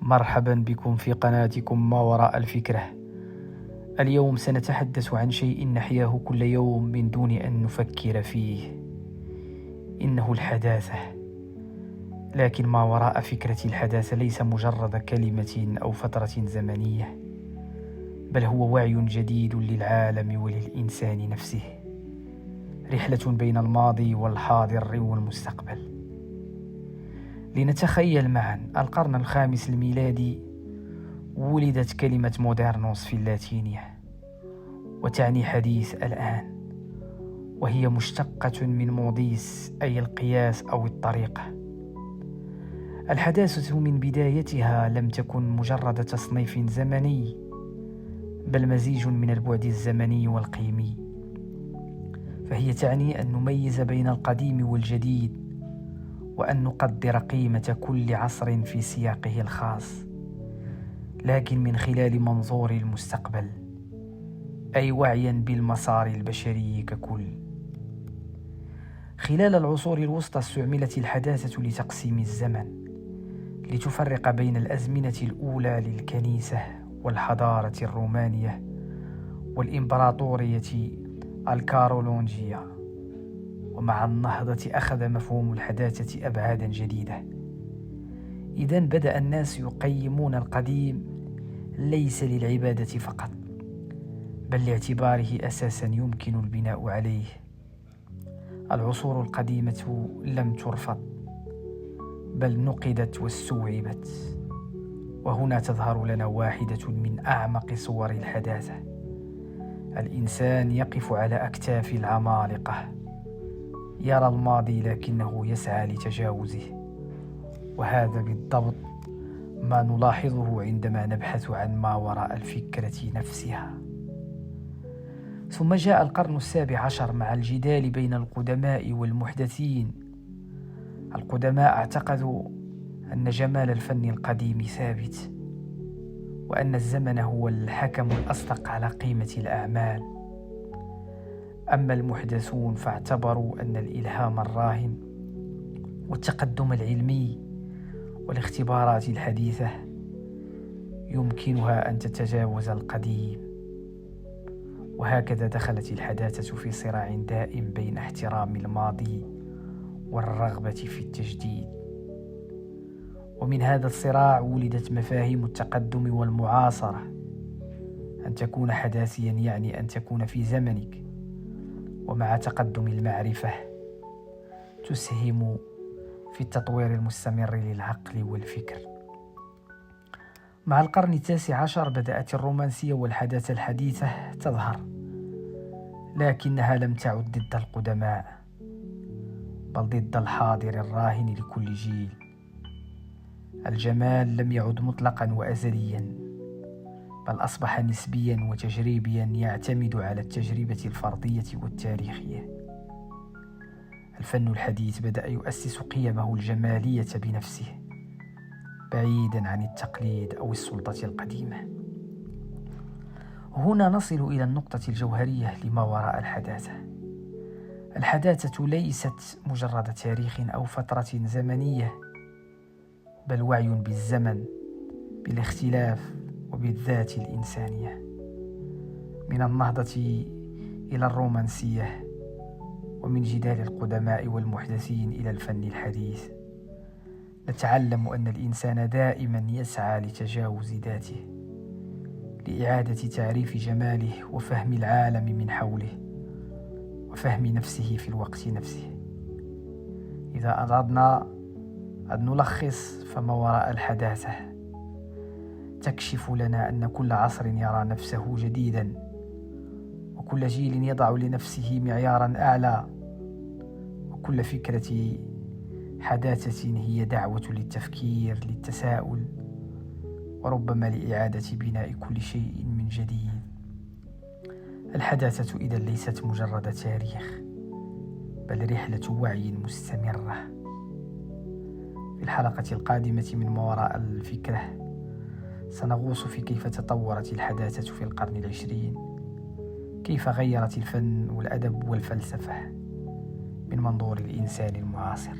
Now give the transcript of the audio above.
مرحبا بكم في قناتكم ما وراء الفكرة. اليوم سنتحدث عن شيء نحياه كل يوم من دون أن نفكر فيه، إنه الحداثة. لكن ما وراء فكرة الحداثة ليس مجرد كلمة أو فترة زمنية، بل هو وعي جديد للعالم وللإنسان نفسه، رحلة بين الماضي والحاضر والمستقبل. لنتخيل معا القرن الخامس الميلادي، ولدت كلمة مودرنوس في اللاتينية، وتعني حديث الآن، وهي مشتقة من موديس أي القياس أو الطريقة. الحداثة من بدايتها لم تكن مجرد تصنيف زمني، بل مزيج من البعد الزمني والقيمي، فهي تعني أن نميز بين القديم والجديد، وأن نقدر قيمة كل عصر في سياقه الخاص، لكن من خلال منظور المستقبل، أي وعيا بالمسار البشري ككل. خلال العصور الوسطى استعملت الحداثة لتقسيم الزمن، لتفرق بين الأزمنة الأولى للكنيسة والحضارة الرومانية والإمبراطورية الكارولونجية. ومع النهضة أخذ مفهوم الحداثة أبعادا جديدة. إذن بدأ الناس يقيمون القديم ليس للعبادة فقط، بل لاعتباره أساسا يمكن البناء عليه. العصور القديمة لم ترفض، بل نقدت واستوعبت. وهنا تظهر لنا واحدة من أعمق صور الحداثة. الإنسان يقف على أكتاف العمالقة، يرى الماضي لكنه يسعى لتجاوزه. وهذا بالضبط ما نلاحظه عندما نبحث عن ما وراء الفكرة نفسها. ثم جاء القرن السابع عشر مع الجدال بين القدماء والمحدثين. القدماء اعتقدوا أن جمال الفن القديم ثابت، وأن الزمن هو الحكم الأصدق على قيمة الأعمال. أما المحدثون فاعتبروا أن الإلهام الراهن والتقدم العلمي والاختبارات الحديثة يمكنها أن تتجاوز القديم. وهكذا دخلت الحداثة في صراع دائم بين احترام الماضي والرغبة في التجديد. ومن هذا الصراع ولدت مفاهيم التقدم والمعاصرة. أن تكون حداثيا يعني أن تكون في زمنك، ومع تقدم المعرفة تسهم في التطوير المستمر للعقل والفكر. مع القرن التاسع عشر بدأت الرومانسية والحداثة الحديثة تظهر، لكنها لم تعد ضد القدماء، بل ضد الحاضر الراهن لكل جيل. الجمال لم يعد مطلقا وأزليا، بل أصبح نسبيا وتجريبيا يعتمد على التجربة الفردية والتاريخية. الفن الحديث بدأ يؤسس قيمه الجمالية بنفسه، بعيدا عن التقليد أو السلطة القديمة. هنا نصل إلى النقطة الجوهرية لما وراء الحداثة. الحداثة ليست مجرد تاريخ أو فترة زمنية، بل وعي بالزمن، بالاختلاف، وبالذات الإنسانية. من النهضة إلى الرومانسية، ومن جدال القدماء والمحدثين إلى الفن الحديث، نتعلم أن الإنسان دائما يسعى لتجاوز ذاته، لإعادة تعريف جماله وفهم العالم من حوله، وفهم نفسه في الوقت نفسه. إذا أردنا أن نلخص، فما وراء الحداثة تكشف لنا أن كل عصر يرى نفسه جديدا، وكل جيل يضع لنفسه معيارا أعلى، وكل فكرة حداثة هي دعوة للتفكير، للتساؤل، وربما لإعادة بناء كل شيء من جديد. الحداثة إذا ليست مجرد تاريخ، بل رحلة وعي مستمرة. في الحلقة القادمة من ما وراء الفكرة سنغوص في كيف تطورت الحداثة في القرن العشرين، كيف غيرت الفن والأدب والفلسفة من منظور الإنسان المعاصر.